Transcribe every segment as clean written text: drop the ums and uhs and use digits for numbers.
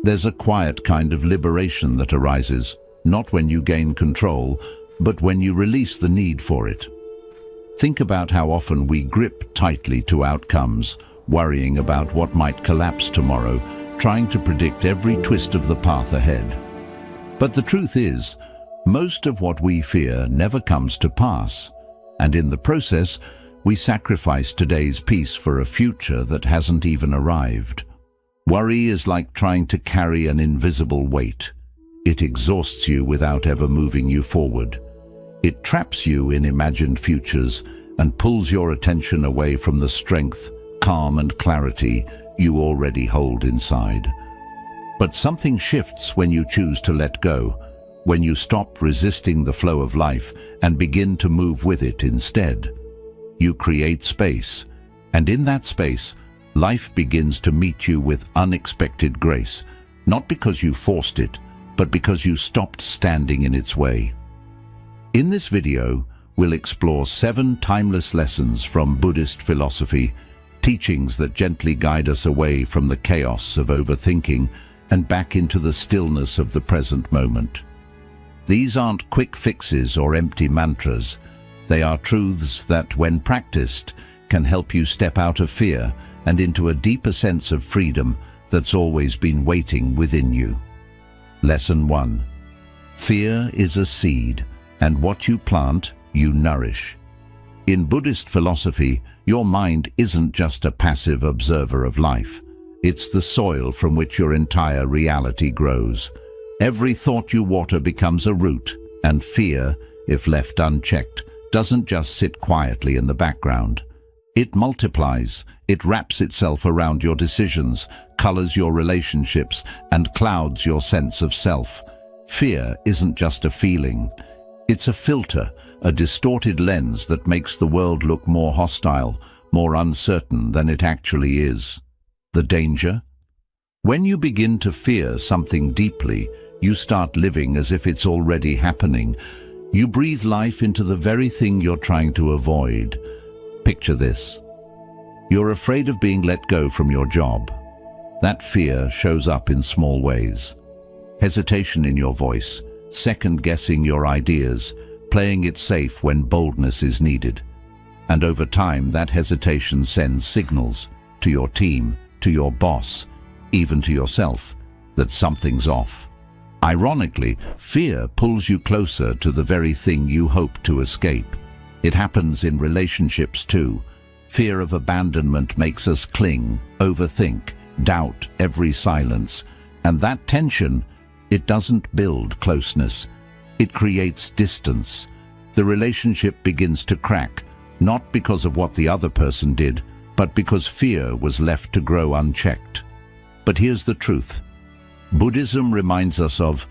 There's a quiet kind of liberation that arises, not when you gain control, but when you release the need for it. Think about how often we grip tightly to outcomes, worrying about what might collapse tomorrow, trying to predict every twist of the path ahead. But the truth is, most of what we fear never comes to pass, and in the process, we sacrifice today's peace for a future that hasn't even arrived. Worry is like trying to carry an invisible weight. It exhausts you without ever moving you forward. It traps you in imagined futures and pulls your attention away from the strength, calm and clarity you already hold inside. But something shifts when you choose to let go, when you stop resisting the flow of life and begin to move with it instead. You create space, and in that space, life begins to meet you with unexpected grace, not because you forced it, but because you stopped standing in its way. In this video, we'll explore 7 timeless lessons from Buddhist philosophy, teachings that gently guide us away from the chaos of overthinking and back into the stillness of the present moment. These aren't quick fixes or empty mantras. They are truths that, when practiced, can help you step out of fear and into a deeper sense of freedom that's always been waiting within you. Lesson 1. Fear is a seed, and what you plant, you nourish. In Buddhist philosophy, your mind isn't just a passive observer of life. It's the soil from which your entire reality grows. Every thought you water becomes a root, and fear, if left unchecked, doesn't just sit quietly in the background. It multiplies, it wraps itself around your decisions, colors your relationships, and clouds your sense of self. Fear isn't just a feeling. It's a filter, a distorted lens that makes the world look more hostile, more uncertain than it actually is. The danger? When you begin to fear something deeply, you start living as if it's already happening. You breathe life into the very thing you're trying to avoid. Picture this. You're afraid of being let go from your job. That fear shows up in small ways. Hesitation in your voice, second-guessing your ideas, playing it safe when boldness is needed. And over time, that hesitation sends signals to your team, to your boss, even to yourself, that something's off. Ironically, fear pulls you closer to the very thing you hope to escape. It happens in relationships too. Fear of abandonment makes us cling, overthink, doubt every silence. And that tension, it doesn't build closeness. It creates distance. The relationship begins to crack, not because of what the other person did, but because fear was left to grow unchecked. But here's the truth. Buddhism reminds us of,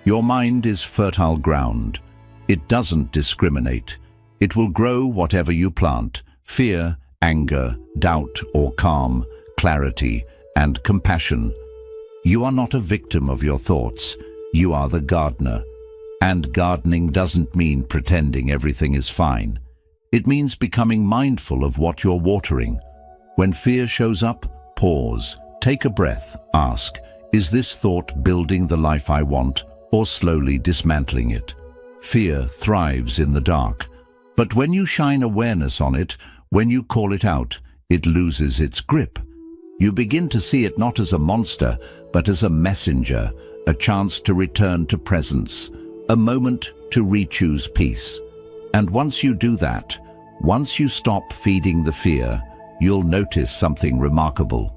your mind is fertile ground. It doesn't discriminate. It will grow whatever you plant: fear, anger, doubt or calm, clarity and compassion. You are not a victim of your thoughts. You are the gardener. And gardening doesn't mean pretending everything is fine. It means becoming mindful of what you're watering. When fear shows up, pause, take a breath, ask, is this thought building the life I want, or slowly dismantling it? Fear thrives in the dark. But when you shine awareness on it, when you call it out, it loses its grip. You begin to see it not as a monster, but as a messenger, a chance to return to presence, a moment to re-choose peace. And once you do that, once you stop feeding the fear, you'll notice something remarkable.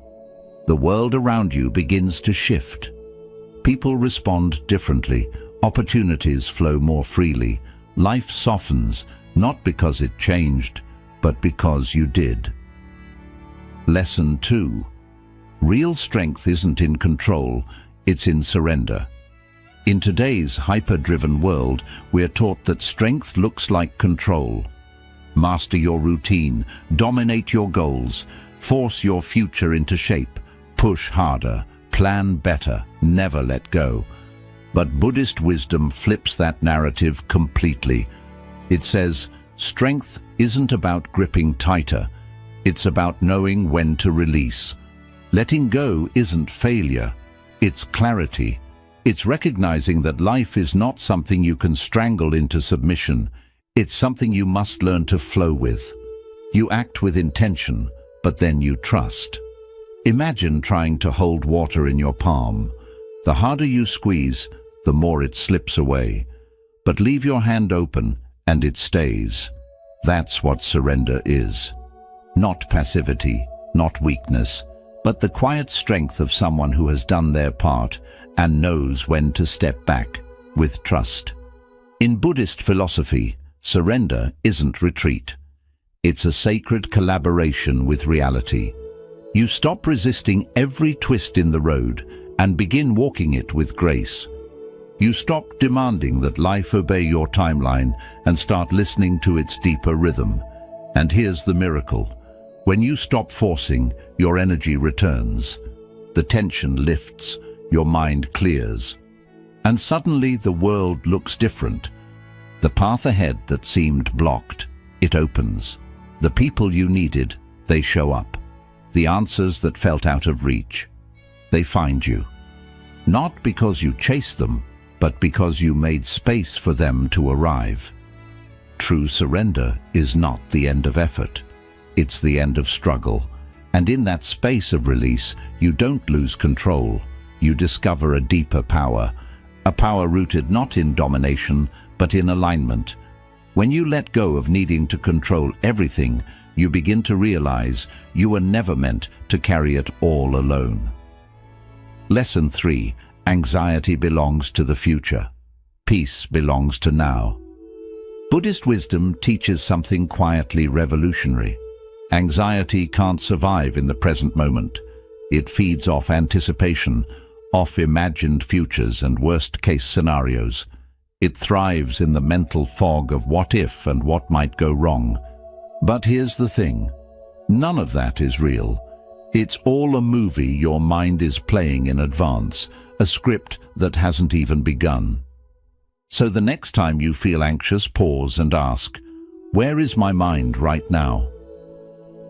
The world around you begins to shift. People respond differently, opportunities flow more freely, life softens, not because it changed, but because you did. Lesson 2. Real strength isn't in control, it's in surrender. In today's hyper-driven world, we're taught that strength looks like control. Master your routine, dominate your goals, force your future into shape, push harder, plan better, never let go. But Buddhist wisdom flips that narrative completely. It says, strength isn't about gripping tighter. It's about knowing when to release. Letting go isn't failure. It's clarity. It's recognizing that life is not something you can strangle into submission. It's something you must learn to flow with. You act with intention, but then you trust. Imagine trying to hold water in your palm. The harder you squeeze, the more it slips away. But leave your hand open, and it stays. That's what surrender is. Not passivity, not weakness, but the quiet strength of someone who has done their part and knows when to step back with trust. In Buddhist philosophy, surrender isn't retreat. It's a sacred collaboration with reality. You stop resisting every twist in the road and begin walking it with grace. You stop demanding that life obey your timeline and start listening to its deeper rhythm. And here's the miracle. When you stop forcing, your energy returns. The tension lifts, your mind clears. And suddenly the world looks different. The path ahead that seemed blocked, it opens. The people you needed, they show up. The answers that felt out of reach, they find you. Not because you chased them, but because you made space for them to arrive. True surrender is not the end of effort. It's the end of struggle. And in that space of release, you don't lose control. You discover a deeper power, a power rooted not in domination, but in alignment. When you let go of needing to control everything, you begin to realize you were never meant to carry it all alone. Lesson 3. Anxiety belongs to the future. Peace belongs to now. Buddhist wisdom teaches something quietly revolutionary. Anxiety can't survive in the present moment. It feeds off anticipation, off imagined futures and worst-case scenarios. It thrives in the mental fog of what if and what might go wrong. But here's the thing. None of that is real. It's all a movie your mind is playing in advance, a script that hasn't even begun. So the next time you feel anxious, pause and ask, where is my mind right now?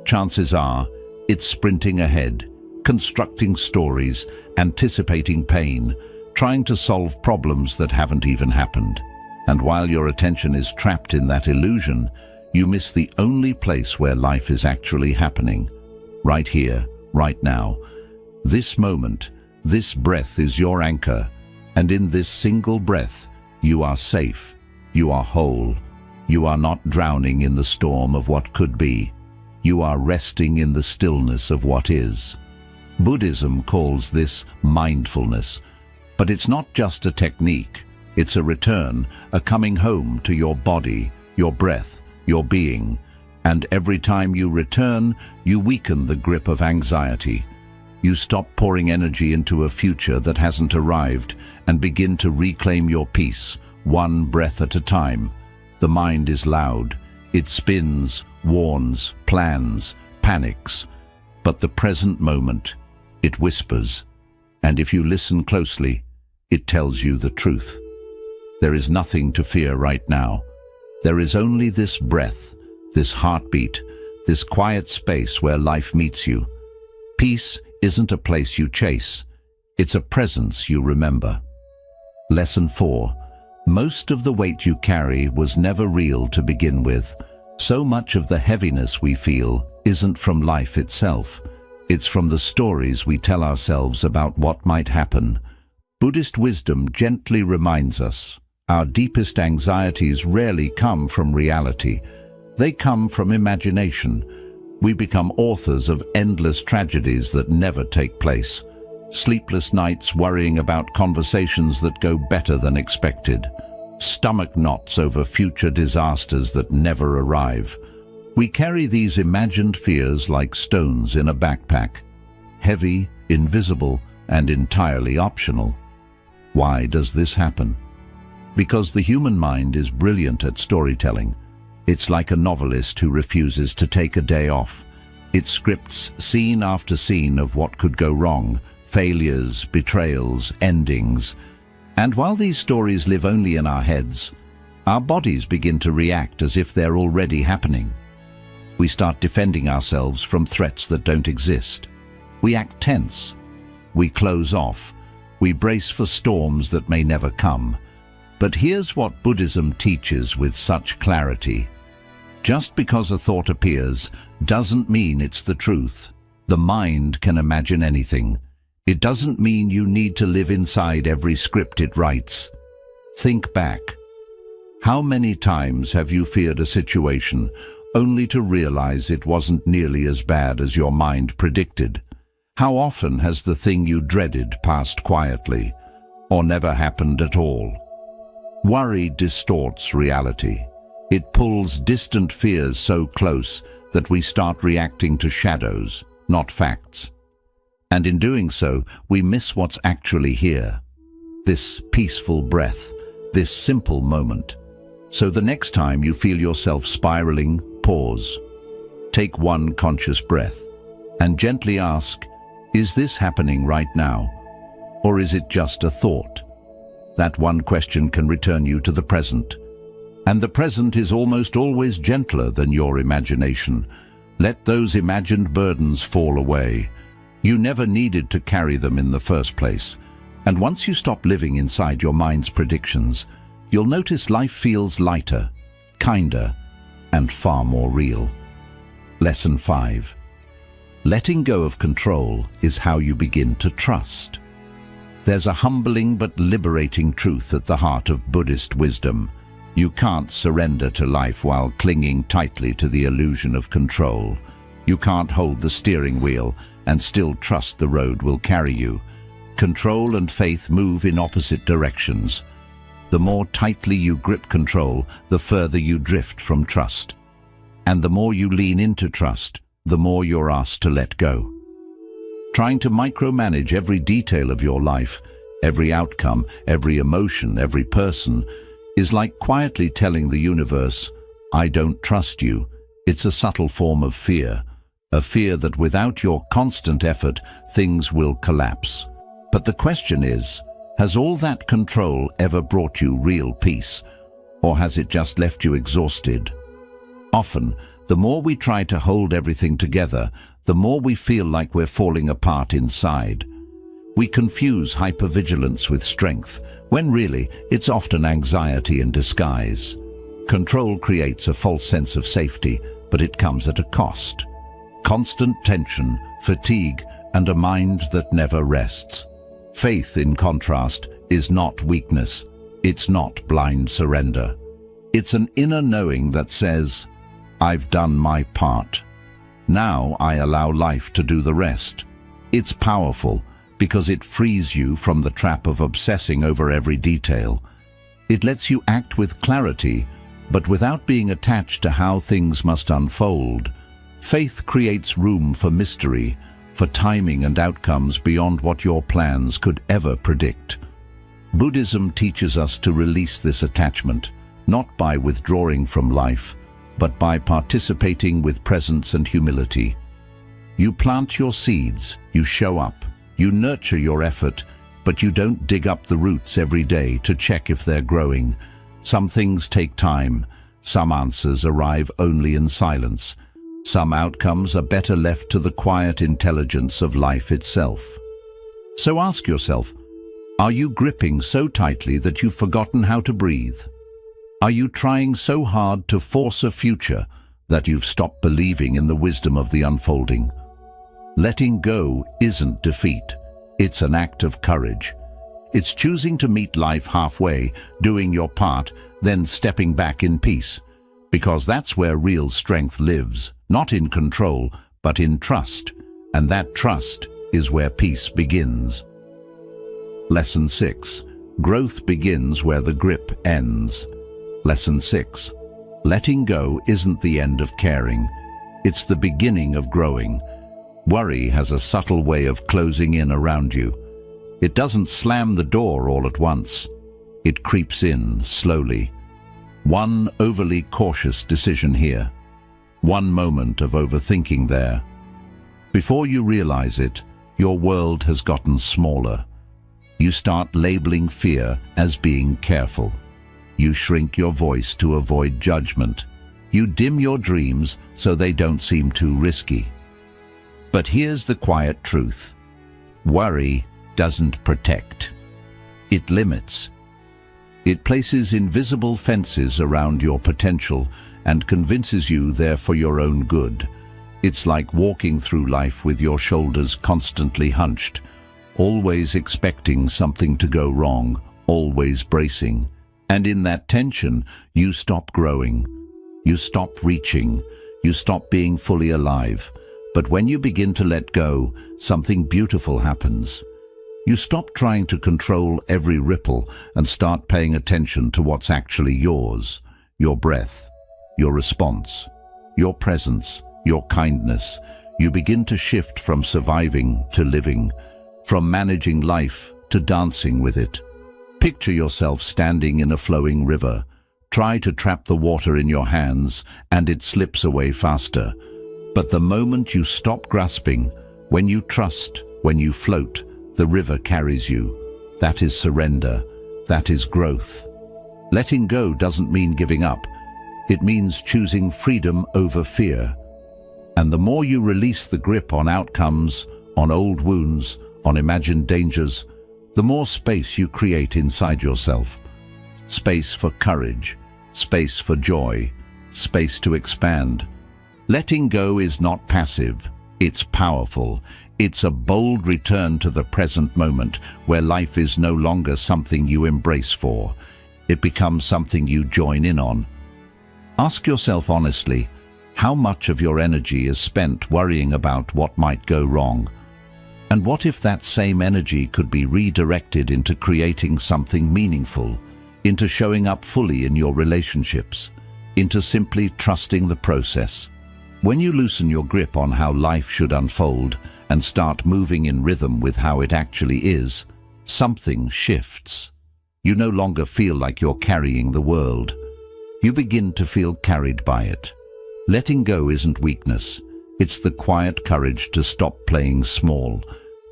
Chances are, it's sprinting ahead, constructing stories, anticipating pain, trying to solve problems that haven't even happened. And while your attention is trapped in that illusion, you miss the only place where life is actually happening. Right here, right now. This moment, this breath is your anchor, and in this single breath, you are safe, you are whole, you are not drowning in the storm of what could be. You are resting in the stillness of what is. Buddhism calls this mindfulness, but it's not just a technique. It's a return, a coming home to your body, your breath, your being. And every time you return, you weaken the grip of anxiety. You stop pouring energy into a future that hasn't arrived and begin to reclaim your peace, one breath at a time. The mind is loud. It spins, warns, plans, panics. But the present moment, it whispers. And if you listen closely, it tells you the truth. There is nothing to fear right now. There is only this breath, this heartbeat, this quiet space where life meets you. Peace isn't a place you chase. It's a presence you remember. Lesson 4. Most of the weight you carry was never real to begin with. So much of the heaviness we feel isn't from life itself. It's from the stories we tell ourselves about what might happen. Buddhist wisdom gently reminds us, our deepest anxieties rarely come from reality. They come from imagination. We become authors of endless tragedies that never take place. Sleepless nights worrying about conversations that go better than expected. Stomach knots over future disasters that never arrive. We carry these imagined fears like stones in a backpack. Heavy, invisible, and entirely optional. Why does this happen? Because the human mind is brilliant at storytelling. It's like a novelist who refuses to take a day off. It scripts scene after scene of what could go wrong, failures, betrayals, endings. And while these stories live only in our heads, our bodies begin to react as if they're already happening. We start defending ourselves from threats that don't exist. We act tense. We close off. We brace for storms that may never come. But here's what Buddhism teaches with such clarity. Just because a thought appears doesn't mean it's the truth. The mind can imagine anything. It doesn't mean you need to live inside every script it writes. Think back. How many times have you feared a situation only to realize it wasn't nearly as bad as your mind predicted? How often has the thing you dreaded passed quietly, or never happened at all? Worry distorts reality. It pulls distant fears so close that we start reacting to shadows, not facts. And in doing so, we miss what's actually here. This peaceful breath, this simple moment. So the next time you feel yourself spiraling, pause. Take one conscious breath and gently ask, is this happening right now? Or is it just a thought? That one question can return you to the present. And the present is almost always gentler than your imagination. Let those imagined burdens fall away. You never needed to carry them in the first place. And once you stop living inside your mind's predictions, you'll notice life feels lighter, kinder, and far more real. Lesson 5. Letting go of control is how you begin to trust. There's a humbling but liberating truth at the heart of Buddhist wisdom. You can't surrender to life while clinging tightly to the illusion of control. You can't hold the steering wheel and still trust the road will carry you. Control and faith move in opposite directions. The more tightly you grip control, the further you drift from trust. And the more you lean into trust, the more you're asked to let go. Trying to micromanage every detail of your life, every outcome, every emotion, every person, is like quietly telling the universe, I don't trust you. It's a subtle form of fear, a fear that without your constant effort, things will collapse. But the question is, has all that control ever brought you real peace, or has it just left you exhausted? Often, the more we try to hold everything together, the more we feel like we're falling apart inside. We confuse hypervigilance with strength, when really it's often anxiety in disguise. Control creates a false sense of safety, but it comes at a cost. Constant tension, fatigue, and a mind that never rests. Faith, in contrast, is not weakness. It's not blind surrender. It's an inner knowing that says, I've done my part. Now I allow life to do the rest. It's powerful because it frees you from the trap of obsessing over every detail. It lets you act with clarity, but without being attached to how things must unfold. Faith creates room for mystery, for timing and outcomes beyond what your plans could ever predict. Buddhism teaches us to release this attachment, not by withdrawing from life, but by participating with presence and humility. You plant your seeds, you show up, you nurture your effort, but you don't dig up the roots every day to check if they're growing. Some things take time, some answers arrive only in silence. Some outcomes are better left to the quiet intelligence of life itself. So ask yourself, are you gripping so tightly that you've forgotten how to breathe? Are you trying so hard to force a future that you've stopped believing in the wisdom of the unfolding? Letting go isn't defeat. It's an act of courage. It's choosing to meet life halfway, doing your part, then stepping back in peace. Because that's where real strength lives, not in control, but in trust. And that trust is where peace begins. Lesson 6. Growth begins where the grip ends. Lesson 6. Letting go isn't the end of caring. It's the beginning of growing. Worry has a subtle way of closing in around you. It doesn't slam the door all at once. It creeps in slowly. One overly cautious decision here. One moment of overthinking there. Before you realize it, your world has gotten smaller. You start labeling fear as being careful. You shrink your voice to avoid judgment. You dim your dreams so they don't seem too risky. But here's the quiet truth. Worry doesn't protect. It limits. It places invisible fences around your potential and convinces you they're for your own good. It's like walking through life with your shoulders constantly hunched, always expecting something to go wrong, always bracing. And in that tension, you stop growing. You stop reaching. You stop being fully alive. But when you begin to let go, something beautiful happens. You stop trying to control every ripple and start paying attention to what's actually yours. Your breath, your response, your presence, your kindness. You begin to shift from surviving to living, from managing life to dancing with it. Picture yourself standing in a flowing river. Try to trap the water in your hands and it slips away faster. But the moment you stop grasping, when you trust, when you float, the river carries you. That is surrender. That is growth. Letting go doesn't mean giving up. It means choosing freedom over fear. And the more you release the grip on outcomes, on old wounds, on imagined dangers, the more space you create inside yourself. Space for courage, space for joy, space to expand. Letting go is not passive, it's powerful. It's a bold return to the present moment where life is no longer something you embrace for. It becomes something you join in on. Ask yourself honestly, how much of your energy is spent worrying about what might go wrong? And what if that same energy could be redirected into creating something meaningful, into showing up fully in your relationships, into simply trusting the process? When you loosen your grip on how life should unfold and start moving in rhythm with how it actually is, something shifts. You no longer feel like you're carrying the world. You begin to feel carried by it. Letting go isn't weakness. It's the quiet courage to stop playing small,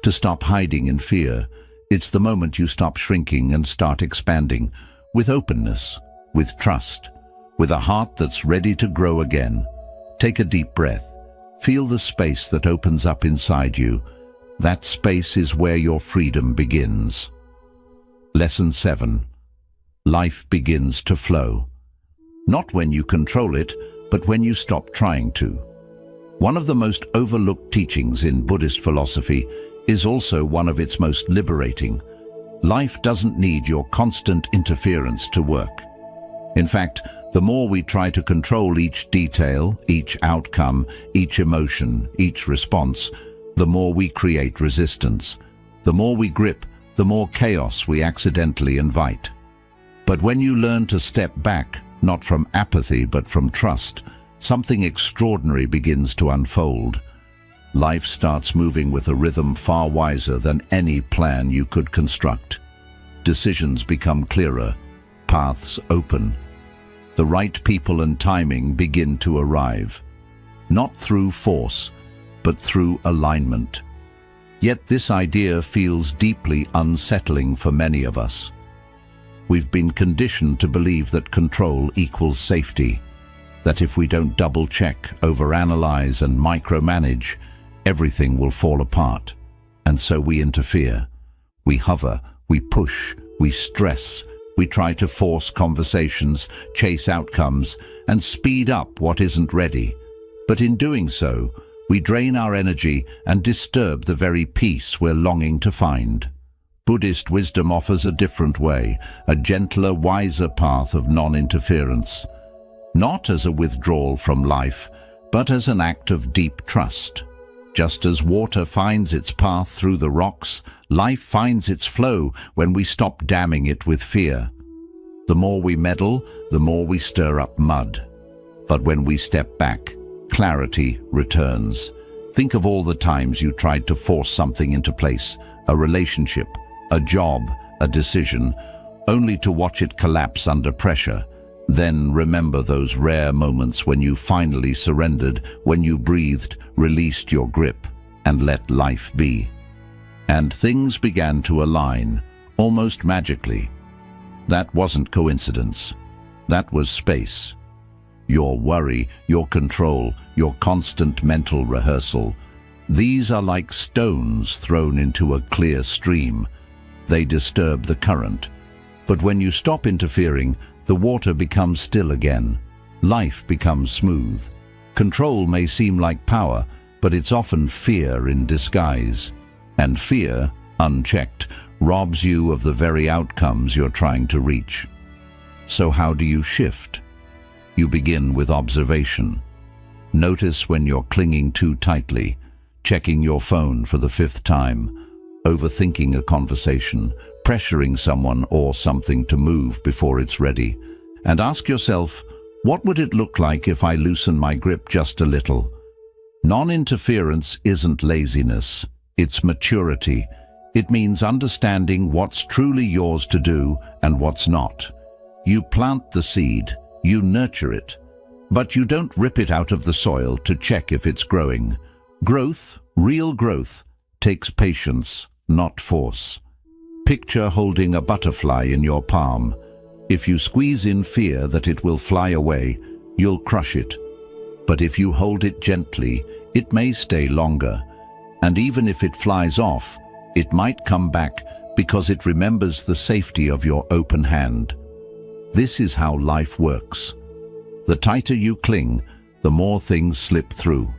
to stop hiding in fear. It's the moment you stop shrinking and start expanding, with openness, with trust, with a heart that's ready to grow again. Take a deep breath. Feel the space that opens up inside you. That space is where your freedom begins. Lesson 7. Life begins to flow. Not when you control it, but when you stop trying to. One of the most overlooked teachings in Buddhist philosophy is also one of its most liberating. Life doesn't need your constant interference to work. In fact, the more we try to control each detail, each outcome, each emotion, each response, the more we create resistance. The more we grip, the more chaos we accidentally invite. But when you learn to step back, not from apathy but from trust, something extraordinary begins to unfold. Life starts moving with a rhythm far wiser than any plan you could construct. Decisions become clearer, paths open. The right people and timing begin to arrive, not through force, but through alignment. Yet this idea feels deeply unsettling for many of us. We've been conditioned to believe that control equals safety, that if we don't double-check, overanalyze, and micromanage, everything will fall apart. And so we interfere. We hover, we push, we stress. We try to force conversations, chase outcomes, and speed up what isn't ready. But in doing so, we drain our energy and disturb the very peace we're longing to find. Buddhist wisdom offers a different way, a gentler, wiser path of non-interference. Not as a withdrawal from life, but as an act of deep trust. Just as water finds its path through the rocks, life finds its flow when we stop damming it with fear. The more we meddle, the more we stir up mud. But when we step back, clarity returns. Think of all the times you tried to force something into place, a relationship, a job, a decision, only to watch it collapse under pressure. Then remember those rare moments when you finally surrendered, when you breathed, released your grip, and let life be. And things began to align, almost magically. That wasn't coincidence. That was space. Your worry, your control, your constant mental rehearsal. These are like stones thrown into a clear stream. They disturb the current. But when you stop interfering, the water becomes still again. Life becomes smooth. Control may seem like power, but it's often fear in disguise. And fear, unchecked, robs you of the very outcomes you're trying to reach. So how do you shift? You begin with observation. Notice when you're clinging too tightly, checking your phone for the 5th time, overthinking a conversation, pressuring someone or something to move before it's ready. And ask yourself, what would it look like if I loosen my grip just a little? Non-interference isn't laziness, it's maturity. It means understanding what's truly yours to do and what's not. You plant the seed, you nurture it, but you don't rip it out of the soil to check if it's growing. Growth, real growth, takes patience, not force. Picture holding a butterfly in your palm. If you squeeze in fear that it will fly away, you'll crush it. But if you hold it gently, it may stay longer. And even if it flies off, it might come back because it remembers the safety of your open hand. This is how life works. The tighter you cling, the more things slip through.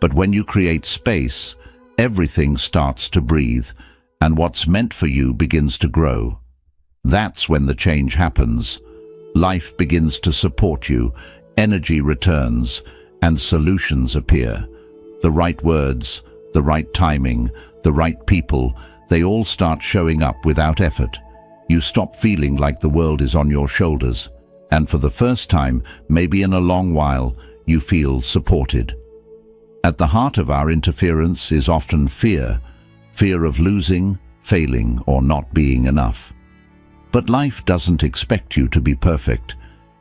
But when you create space, everything starts to breathe, and what's meant for you begins to grow. That's when the change happens. Life begins to support you, energy returns, and solutions appear. The right words, the right timing, the right people, they all start showing up without effort. You stop feeling like the world is on your shoulders, and for the first time, maybe in a long while, you feel supported. At the heart of our interference is often fear, fear of losing, failing, or not being enough. But life doesn't expect you to be perfect.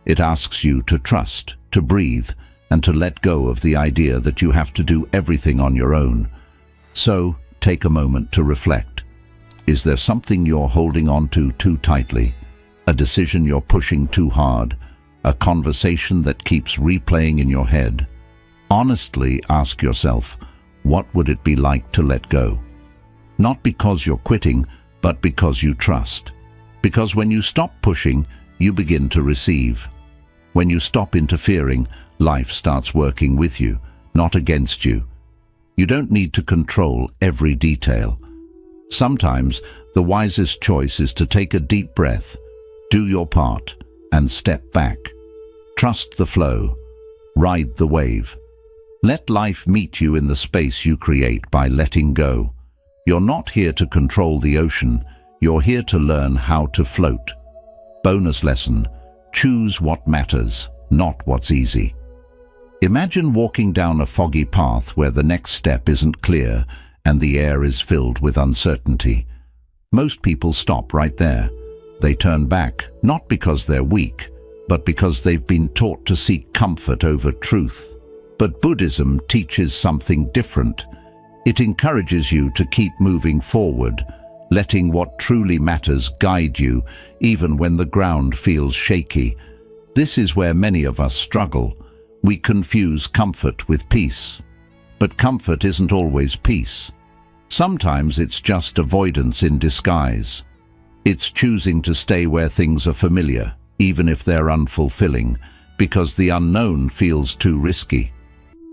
It asks you to trust, to breathe, and to let go of the idea that you have to do everything on your own. So, take a moment to reflect. Is there something you're holding on to too tightly? A decision you're pushing too hard? A conversation that keeps replaying in your head? Honestly ask yourself, what would it be like to let go? Not because you're quitting, but because you trust. Because when you stop pushing, you begin to receive. When you stop interfering, life starts working with you, not against you. You don't need to control every detail. Sometimes the wisest choice is to take a deep breath, do your part, and step back. Trust the flow. Ride the wave. Let life meet you in the space you create by letting go. You're not here to control the ocean. You're here to learn how to float. Bonus lesson: choose what matters, not what's easy. Imagine walking down a foggy path where the next step isn't clear and the air is filled with uncertainty. Most people stop right there. They turn back, not because they're weak, but because they've been taught to seek comfort over truth. But Buddhism teaches something different. It encourages you to keep moving forward, letting what truly matters guide you, even when the ground feels shaky. This is where many of us struggle. We confuse comfort with peace. But comfort isn't always peace. Sometimes it's just avoidance in disguise. It's choosing to stay where things are familiar, even if they're unfulfilling, because the unknown feels too risky.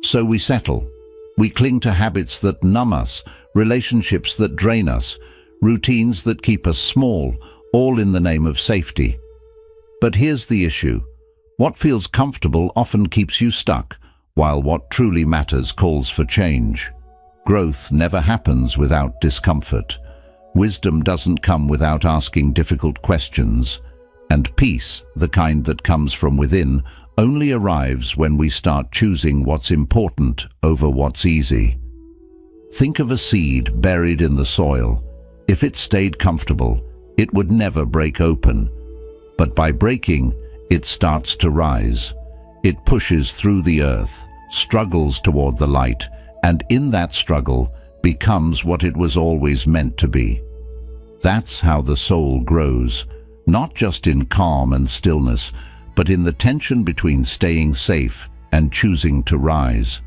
So we settle. We cling to habits that numb us, relationships that drain us, routines that keep us small, all in the name of safety. But here's the issue. What feels comfortable often keeps you stuck, while what truly matters calls for change. Growth never happens without discomfort. Wisdom doesn't come without asking difficult questions. And peace, the kind that comes from within, only arrives when we start choosing what's important over what's easy. Think of a seed buried in the soil. If it stayed comfortable, it would never break open. But by breaking, it starts to rise. It pushes through the earth, struggles toward the light, and in that struggle becomes what it was always meant to be. That's how the soul grows, not just in calm and stillness, but in the tension between staying safe and choosing to rise.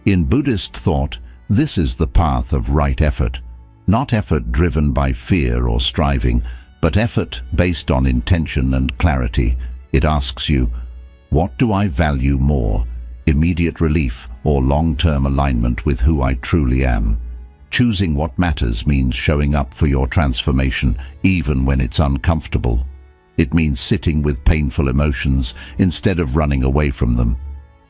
In Buddhist thought, This is the path of right effort, not effort driven by fear or striving, but effort based on intention and clarity. It asks you, what do I value more, immediate relief or long-term alignment with who I truly am? Choosing what matters means showing up for your transformation even when it's uncomfortable. It means sitting with painful emotions instead of running away from them.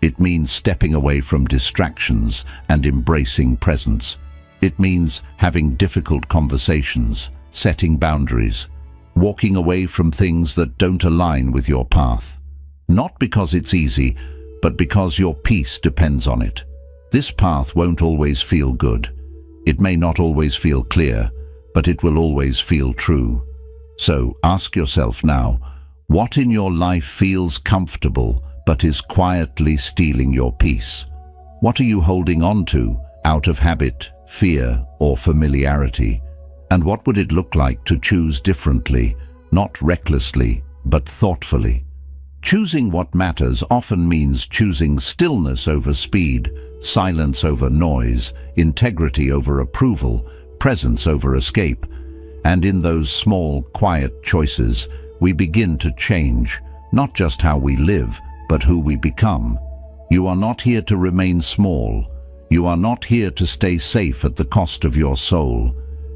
It means stepping away from distractions and embracing presence. It means having difficult conversations, setting boundaries, walking away from things that don't align with your path. Not because it's easy, but because your peace depends on it. This path won't always feel good. It may not always feel clear, but it will always feel true. So ask yourself now, what in your life feels comfortable but is quietly stealing your peace? What are you holding on to out of habit, fear, or familiarity? And what would it look like to choose differently, not recklessly, but thoughtfully? Choosing what matters often means choosing stillness over speed, silence over noise, integrity over approval, presence over escape. And in those small, quiet choices, we begin to change, not just how we live, but who we become. You are not here to remain small. You are not here to stay safe at the cost of your soul.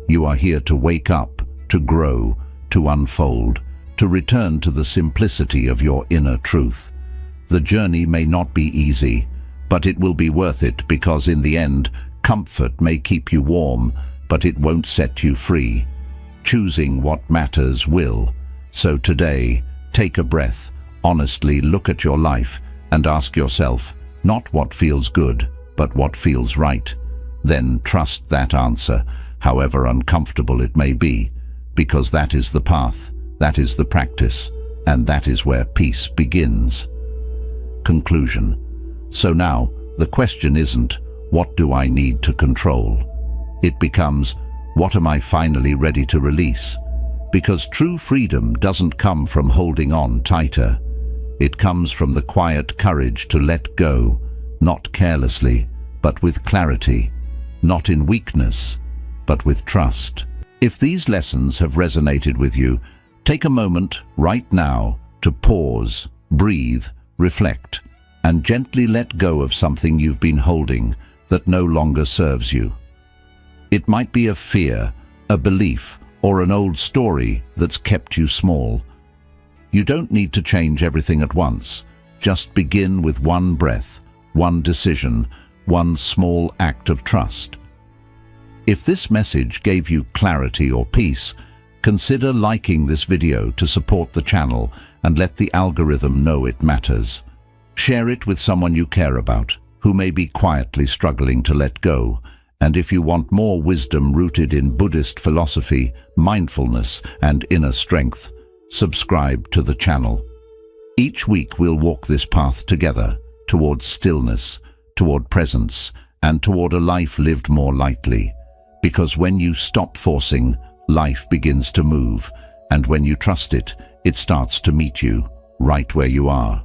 You are here to wake up, to grow, to unfold, to return to the simplicity of your inner truth. The journey may not be easy, but it will be worth it because in the end, comfort may keep you warm, but it won't set you free. Choosing what matters will. So today, take a breath, honestly look at your life and ask yourself, not what feels good, but what feels right. Then trust that answer, however uncomfortable it may be, because that is the path, that is the practice, and that is where peace begins. Conclusion. So now, the question isn't, what do I need to control? It becomes, what am I finally ready to release? Because true freedom doesn't come from holding on tighter. It comes from the quiet courage to let go, not carelessly, but with clarity, not in weakness, but with trust. If these lessons have resonated with you, take a moment right now to pause, breathe, reflect, and gently let go of something you've been holding that no longer serves you. It might be a fear, a belief, or an old story that's kept you small. You don't need to change everything at once. Just begin with one breath, one decision, one small act of trust. If this message gave you clarity or peace, consider liking this video to support the channel and let the algorithm know it matters. Share it with someone you care about, who may be quietly struggling to let go. And if you want more wisdom rooted in Buddhist philosophy, mindfulness, and inner strength, subscribe to the channel. Each week we'll walk this path together, towards stillness, toward presence, and toward a life lived more lightly. Because when you stop forcing, life begins to move, and when you trust it, it starts to meet you right where you are.